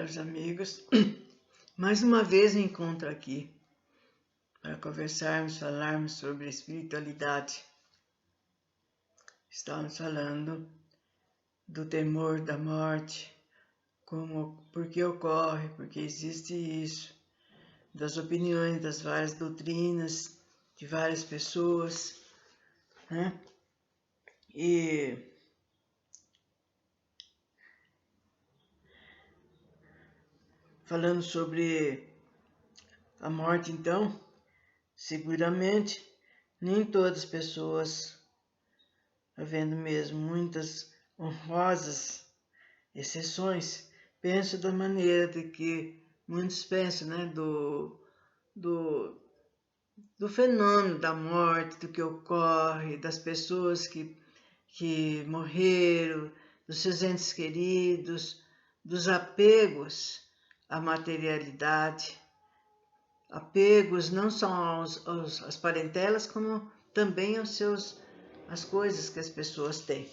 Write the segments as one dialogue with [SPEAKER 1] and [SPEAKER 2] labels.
[SPEAKER 1] caros amigos, mais uma vez me encontro aqui para conversarmos, falarmos sobre espiritualidade. Estamos falando do temor da morte, por que ocorre, por que existe isso, das opiniões das várias doutrinas, de várias pessoas, né? E falando sobre a morte, então, seguramente nem todas as pessoas, havendo mesmo muitas honrosas exceções, pensam da maneira de que muitos pensam, né, do fenômeno da morte, do que ocorre, das pessoas que morreram, dos seus entes queridos, dos apegos à materialidade, apegos não só às parentelas, como também às coisas que as pessoas têm.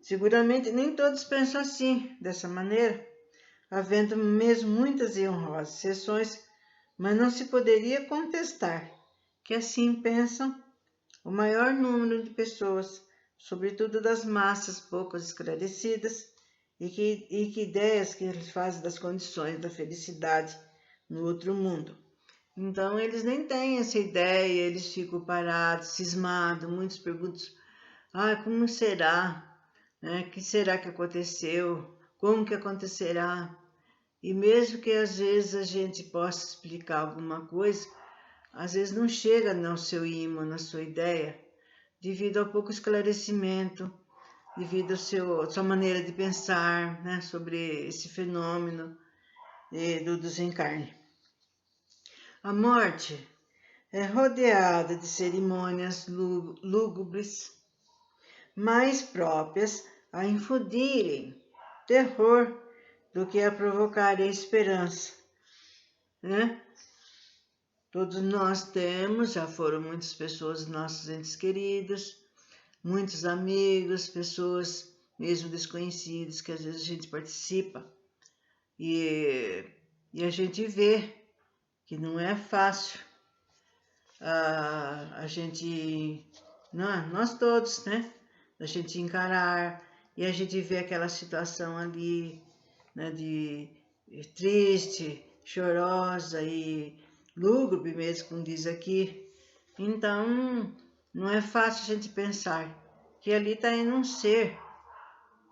[SPEAKER 1] Seguramente nem todos pensam assim, dessa maneira, havendo mesmo muitas e honrosas exceções, mas não se poderia contestar que assim pensam o maior número de pessoas, sobretudo das massas pouco esclarecidas, e que ideias que eles fazem das condições da felicidade no outro mundo. Então, eles nem têm essa ideia, eles ficam parados, cismados, muitos perguntam, como será? O que será que aconteceu? Como que acontecerá? E mesmo que às vezes a gente possa explicar alguma coisa, às vezes não chega no seu ímã, na sua ideia, devido ao pouco esclarecimento, devido à sua maneira de pensar, né, sobre esse fenômeno do desencarne. A morte é rodeada de cerimônias lúgubres, mais próprias a infundirem terror do que a provocarem esperança, né? Todos nós temos, já foram muitas pessoas, nossos entes queridos, muitos amigos, pessoas mesmo desconhecidas, que às vezes a gente participa e a gente vê que não é fácil a gente, nós todos, né? A gente encarar e a gente vê aquela situação ali, né, de triste, chorosa e lúgubre mesmo, como diz aqui. Então, não é fácil a gente pensar que ali está indo um ser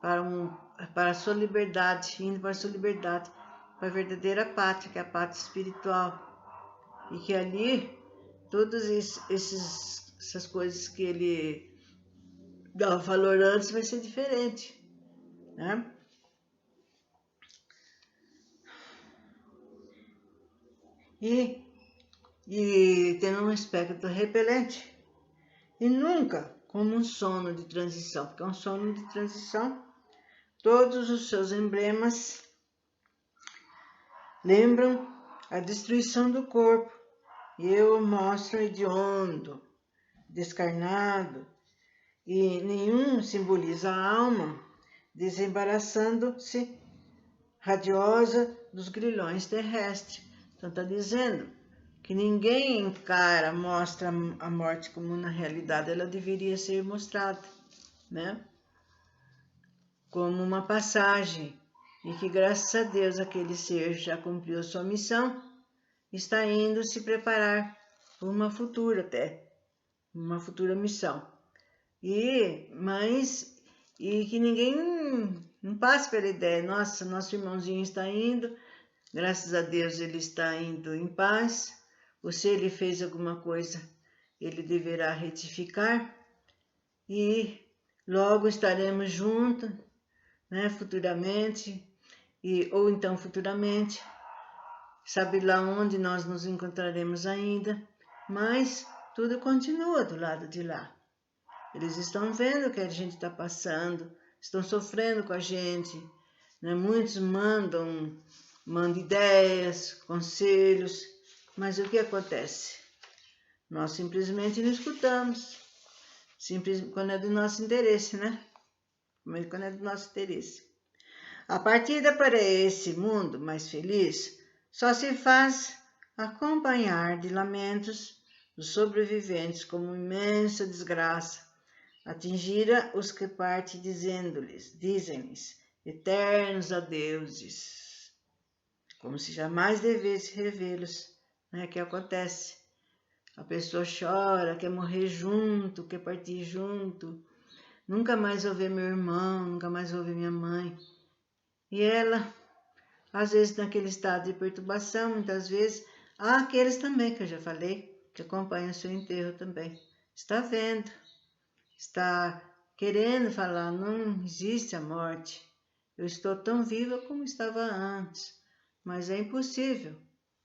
[SPEAKER 1] para a sua liberdade, indo para a sua liberdade, para a verdadeira pátria, que é a pátria espiritual. E que ali, todas essas coisas que ele dava valor antes vai ser diferente, né? E tendo um aspecto repelente. E nunca como um sono de transição, porque é um sono de transição, todos os seus emblemas lembram a destruição do corpo, e eu mostro hediondo, descarnado, e nenhum simboliza a alma, desembaraçando-se radiosa dos grilhões terrestres. Então está dizendo que ninguém encara, mostra a morte como na realidade ela deveria ser mostrada, né? Como uma passagem, e que graças a Deus aquele ser já cumpriu sua missão, está indo se preparar para uma futura missão. E que ninguém não passe pela ideia, nossa, nosso irmãozinho está indo, graças a Deus ele está indo em paz, ou se ele fez alguma coisa, ele deverá retificar, e logo estaremos juntos, né, futuramente, ou então futuramente, sabe lá onde nós nos encontraremos ainda, mas tudo continua do lado de lá. Eles estão vendo o que a gente está passando, estão sofrendo com a gente, né? Muitos mandam ideias, conselhos, mas o que acontece? Nós simplesmente não escutamos, quando é do nosso interesse, né? Quando é do nosso interesse. A partida para esse mundo mais feliz só se faz acompanhar de lamentos dos sobreviventes como imensa desgraça atingira os que partem dizem-lhes eternos adeuses, como se jamais devesse revê-los, né? Que acontece. A pessoa chora, quer morrer junto, quer partir junto. Nunca mais vou ver meu irmão, nunca mais vou ver minha mãe. E ela, às vezes naquele estado de perturbação, muitas vezes, há aqueles também que eu já falei, que acompanham o seu enterro também. Está vendo, está querendo falar, não existe a morte. Eu estou tão viva como estava antes, mas é impossível,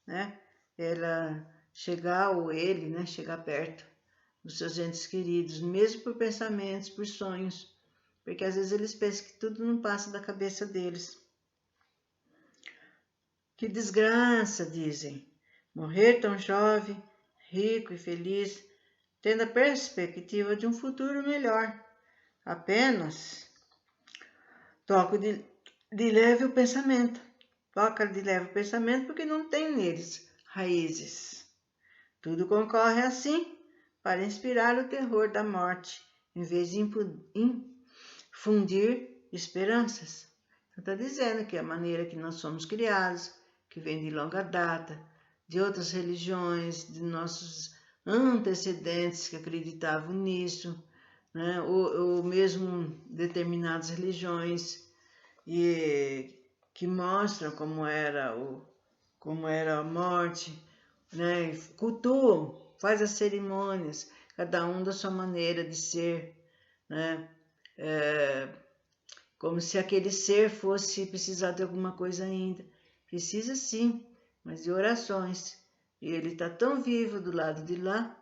[SPEAKER 1] né? Ela chegar, ou ele, né? Chegar perto dos seus entes queridos, mesmo por pensamentos, por sonhos, porque às vezes eles pensam que tudo não passa da cabeça deles. Que desgraça, dizem, morrer tão jovem, rico e feliz, tendo a perspectiva de um futuro melhor. Apenas toca de leve o pensamento. Toca de leve o pensamento porque não tem neles raízes. Tudo concorre assim para inspirar o terror da morte, em vez de infundir esperanças. Então está dizendo que a maneira que nós somos criados, que vem de longa data, de outras religiões, de nossos antecedentes que acreditavam nisso, né? ou mesmo determinadas religiões que mostram como era a morte, né? Cultuam, faz as cerimônias, cada um da sua maneira de ser, né? Como se aquele ser fosse precisar de alguma coisa ainda. Precisa sim, mas de orações. E ele está tão vivo do lado de lá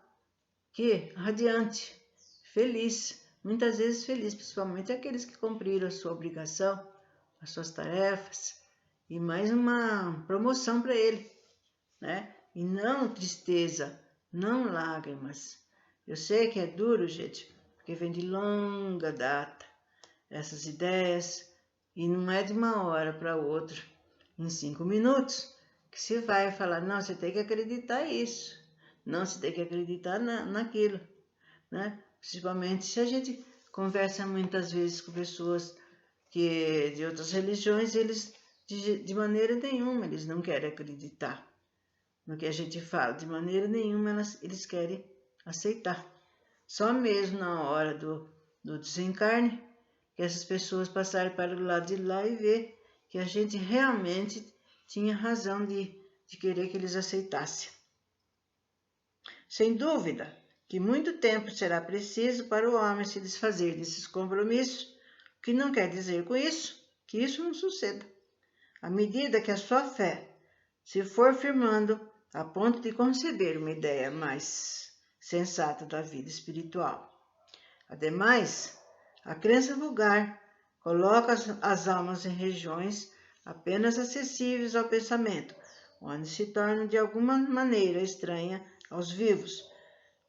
[SPEAKER 1] que radiante, feliz, muitas vezes feliz, principalmente aqueles que cumpriram a sua obrigação, as suas tarefas, e mais uma promoção para ele, né? E não tristeza, não lágrimas. Eu sei que é duro, gente, porque vem de longa data essas ideias, e não é de uma hora para outra, em 5 minutos, que se vai falar, não, você tem que acreditar isso, não, você tem que acreditar naquilo, né? Principalmente se a gente conversa muitas vezes com pessoas de outras religiões, eles de maneira nenhuma eles não querem acreditar no que a gente fala, de maneira nenhuma eles querem aceitar. Só mesmo na hora do desencarne, que essas pessoas passaram para o lado de lá e ver que a gente realmente tinha razão de querer que eles aceitassem. Sem dúvida que muito tempo será preciso para o homem se desfazer desses compromissos, o que não quer dizer com isso que isso não suceda. À medida que a sua fé se for firmando a ponto de conceber uma ideia mais sensata da vida espiritual. Ademais, a crença vulgar coloca as almas em regiões apenas acessíveis ao pensamento, onde se tornam de alguma maneira estranha aos vivos.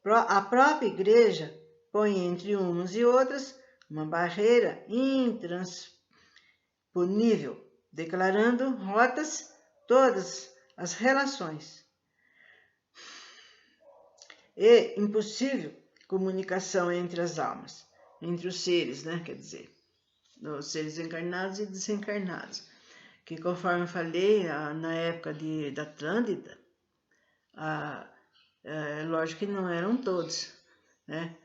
[SPEAKER 1] A própria Igreja põe entre umas e outras uma barreira intransponível, declarando rotas todas as relações e impossível comunicação entre as almas, entre os seres, né? Quer dizer, os seres encarnados e desencarnados, que conforme eu falei, na época da Atlântida, lógico que não eram todos, né?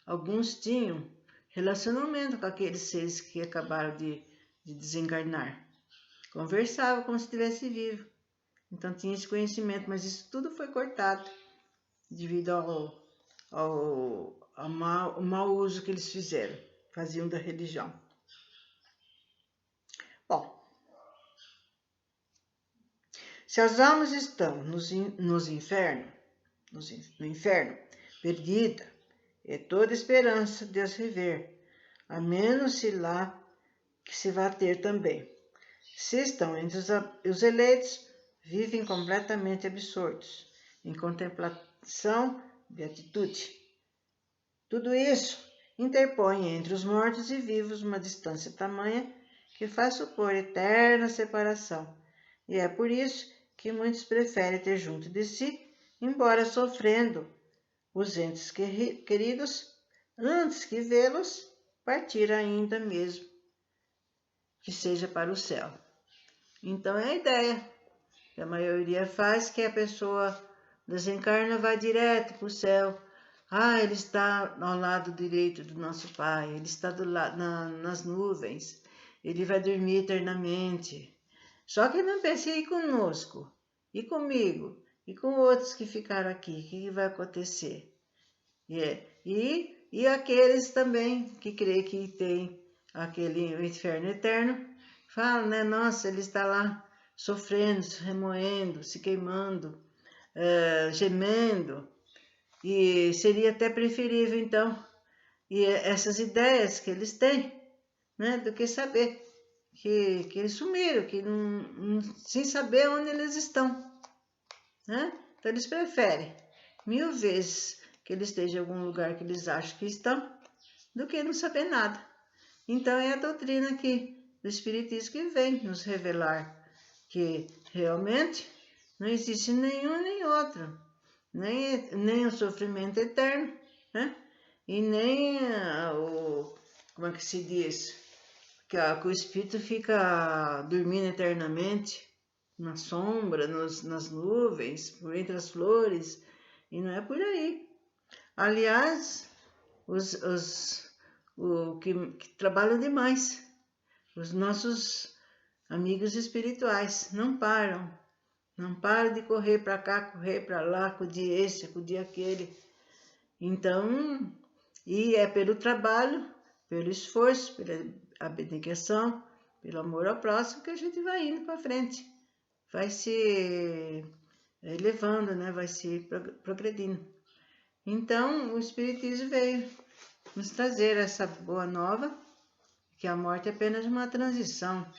[SPEAKER 1] Alguns tinham relacionamento com aqueles seres que acabaram de desencarnar, conversavam como se estivesse vivo, então tinha esse conhecimento, mas isso tudo foi cortado devido ao mau uso que eles faziam da religião. Bom, se as almas estão no inferno, perdida, é toda esperança de as rever, a menos se lá que se vá ter também. Se estão entre os eleitos, vivem completamente absortos, em contemplação de atitude. Tudo isso interpõe entre os mortos e vivos uma distância tamanha que faz supor eterna separação. E é por isso que muitos preferem ter junto de si, embora sofrendo os entes queridos, antes que vê-los partir ainda mesmo, que seja para o céu. Então é a ideia que a maioria faz, que a pessoa desencarna, vai direto para o céu. Ele está ao lado direito do nosso Pai, ele está nas nuvens, ele vai dormir eternamente. Só que não pense aí conosco, e comigo, e com outros que ficaram aqui, o que vai acontecer? E aqueles também que creem que tem aquele inferno eterno, falam, né? Nossa, ele está lá sofrendo, se remoendo, se queimando, gemendo. E seria até preferível, então, essas ideias que eles têm, né? Do que saber que eles sumiram, que sem saber onde eles estão, né? Então eles preferem 1000 vezes que eles estejam em algum lugar que eles acham que estão, do que não saber nada. Então é a doutrina aqui do Espiritismo que vem nos revelar que realmente não existe nenhum nem outro, nem o sofrimento eterno, né? E nem como é que se diz? Que o espírito fica dormindo eternamente na sombra, nas nuvens, por entre as flores, e não é por aí. Aliás, os que trabalham demais, os nossos amigos espirituais, não param de correr para cá, correr para lá, acudir esse, acudir aquele. Então, e é pelo trabalho, pelo esforço, pela abnegação, pelo amor ao próximo que a gente vai indo para frente, vai se elevando, né? Vai se progredindo. Então, o Espiritismo veio nos trazer essa boa nova, que a morte é apenas uma transição,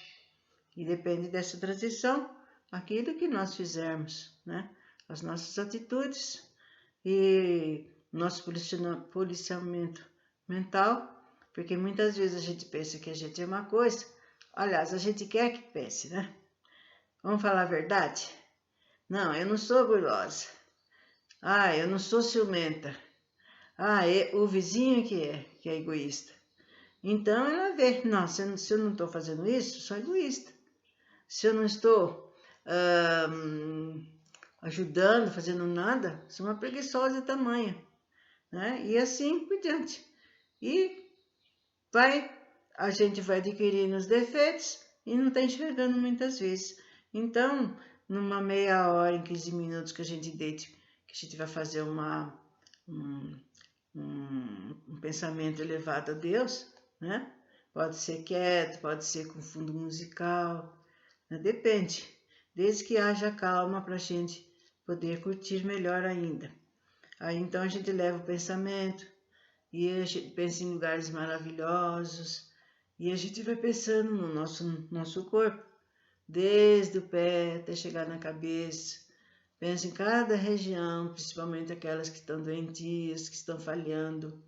[SPEAKER 1] e depende dessa transição aquilo que nós fizermos, né? As nossas atitudes e nosso policiamento mental, porque muitas vezes a gente pensa que a gente é uma coisa, aliás, a gente quer que pense, né? Vamos falar a verdade? Não, eu não sou gulosa. Eu não sou ciumenta. O vizinho que é egoísta. Então ela vê, não, se eu não estou fazendo isso, sou egoísta. Se eu não estou ajudando, fazendo nada, sou uma preguiçosa tamanha, né? E assim por diante. E a gente vai adquirindo os defeitos e não está enxergando muitas vezes. Então, numa meia hora, em 15 minutos que a gente deite, que a gente vai fazer um pensamento elevado a Deus, né? Pode ser quieto, pode ser com fundo musical, né? Depende, desde que haja calma para a gente poder curtir melhor ainda. Aí então a gente leva o pensamento e a gente pensa em lugares maravilhosos e a gente vai pensando no nosso corpo, desde o pé até chegar na cabeça. Pensa em cada região, principalmente aquelas que estão doentias, que estão falhando,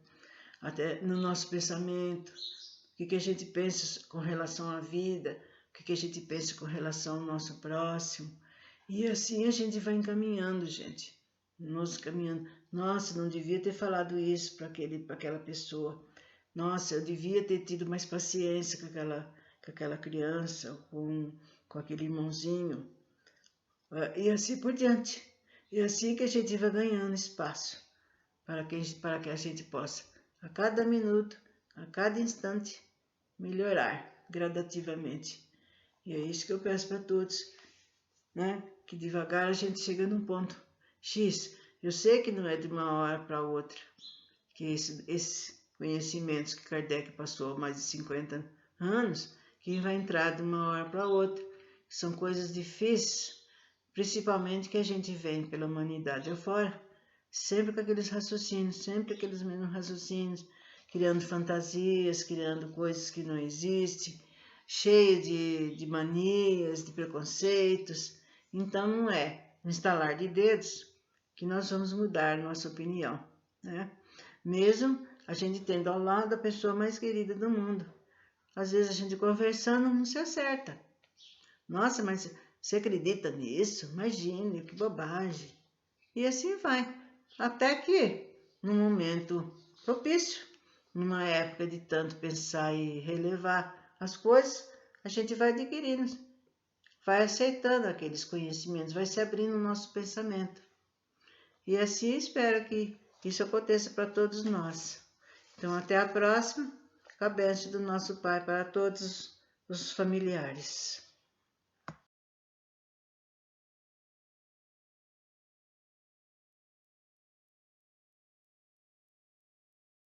[SPEAKER 1] até no nosso pensamento, o que a gente pensa com relação à vida, o que a gente pensa com relação ao nosso próximo. E assim a gente vai encaminhando, gente. Nos caminhando. Nossa, não devia ter falado isso para aquela pessoa. Nossa, eu devia ter tido mais paciência com aquela criança, com aquele irmãozinho. E assim por diante. E assim que a gente vai ganhando espaço para que a gente possa, a cada minuto, a cada instante, melhorar gradativamente. E é isso que eu peço para todos, né? Que devagar a gente chega num ponto X. Eu sei que não é de uma hora para outra, que esses conhecimentos que Kardec passou há mais de 50 anos, que vai entrar de uma hora para outra. São coisas difíceis, principalmente que a gente vem pela humanidade afora, sempre com aqueles raciocínios, sempre aqueles mesmos raciocínios, criando fantasias, criando coisas que não existem, cheio de manias, de preconceitos. Então não é no estalar de dedos que nós vamos mudar nossa opinião, né? Mesmo a gente tendo ao lado a pessoa mais querida do mundo. Às vezes a gente conversando não se acerta. Nossa, mas você acredita nisso? Imagine, que bobagem. E assim vai. Até que, num momento propício, numa época de tanto pensar e relevar as coisas, a gente vai adquirindo, vai aceitando aqueles conhecimentos, vai se abrindo o nosso pensamento. E assim espero que isso aconteça para todos nós. Então, até a próxima, com a bênção do nosso Pai para todos os familiares.